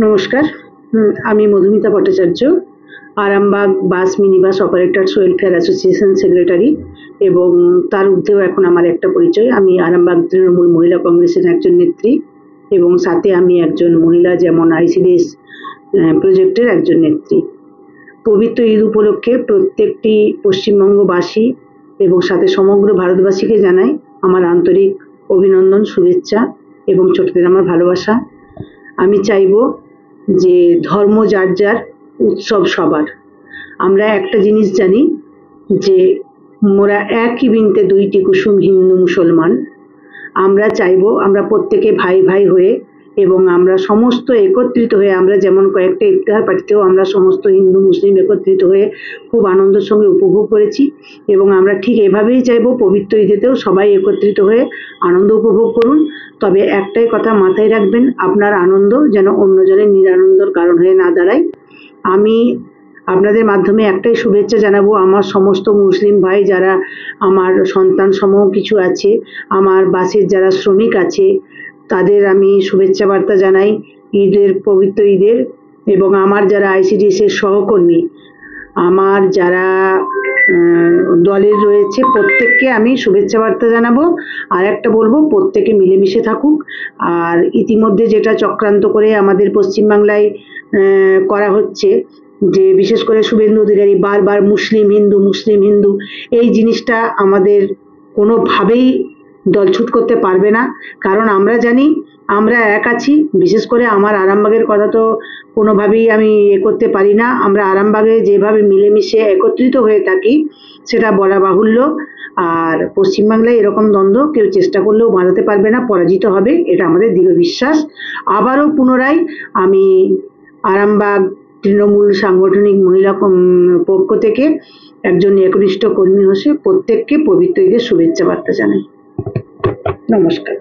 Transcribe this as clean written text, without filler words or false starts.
নমস্কার, আমি মধুমিতা ভট্টাচার্য, আরামবাগ বাস mini bus operators welfare association secretary এবং তার ঊর্ধ্বেও এখন আমার একটা পরিচয়। আমি আরামবাগ তৃণমূল মহিলা কংগ্রেসের একজন নেত্রী এবং সাথে আমি একজন মহিলা যেমন আইসিডিএস প্রজেক্টের একজন নেত্রী। পবিত্র ঈদ উপলক্ষে প্রত্যেকটি পশ্চিমবঙ্গবাসী এবং সাথে সমগ্র ভারতবাসীকে জানাই আমার আন্তরিক অভিনন্দন, শুভেচ্ছা এবং ছোটদের আমার ভালোবাসা। আমি চাইবো যে ধর্ম যার যার, উৎসব সবার। আমরা একটা জিনিস জানি যে মোরা একই বৃন্তে দুইটি কুসুম, হিন্দু মুসলমান। আমরা চাইবো আমরা প্রত্যেকে ভাই ভাই হয়ে এবং আমরা সমস্ত একত্রিত হয়ে, আমরা যেমন কয়েকটা ইফতার পার্টিতেও আমরা সমস্ত হিন্দু মুসলিম একত্রিত হয়ে খুব আনন্দের সঙ্গে উপভোগ করেছি এবং আমরা ঠিক এভাবেই চাইবো পবিত্র ঈদেতেও সবাই একত্রিত হয়ে আনন্দ উপভোগ করুন। তবে একটাই কথা মাথায় রাখবেন, আপনার আনন্দ যেন অন্যজনের নিরানন্দর কারণ হয়ে না দাঁড়ায়। আমি আপনাদের মাধ্যমে একটাই শুভেচ্ছা জানাবো আমার সমস্ত মুসলিম ভাই, যারা আমার সন্তান সমূহ কিছু আছে, আমার বাসের যারা শ্রমিক আছে, তাদের আমি শুভেচ্ছা বার্তা জানাই ঈদের, পবিত্র ঈদের। এবং আমার যারা আইসিডিএস এর সহকর্মী, আমার যারা দলের রয়েছে, প্রত্যেককে আমি শুভেচ্ছা বার্তা জানাবো। আর একটা বলবো, প্রত্যেকে মিলেমিশে থাকুক। আর ইতিমধ্যে যেটা চক্রান্ত করে আমাদের পশ্চিমবাংলায় করা হচ্ছে, যে বিশেষ করে শুভেন্দু অধিকারী বারবার মুসলিম হিন্দু মুসলিম হিন্দু, এই জিনিসটা আমাদের কোনোভাবেই দলছুট করতে পারবে না। কারণ আমরা জানি আমরা এক আছি। বিশেষ করে আমার আরামবাগের কথা তো কোনোভাবেই আমি করতে পারি না। আমরা আরামবাগে যেভাবে মিলেমিশে একত্রিত হয়ে থাকি সেটা বলা বাহুল্য। আর পশ্চিমবাংলায় এরকম দ্বন্দ্ব কেউ চেষ্টা করলেও বাঁধাতে পারবে না, পরাজিত হবে, এটা আমাদের দৃঢ় বিশ্বাস। আবারও পুনরায় আমি আরামবাগ তৃণমূল সাংগঠনিক মহিলা পক্ষ থেকে একজন একনিষ্ঠ কর্মী হয়ে প্রত্যেককে পবিত্র ঈদের শুভেচ্ছা বার্তা জানাই। নমস্কার।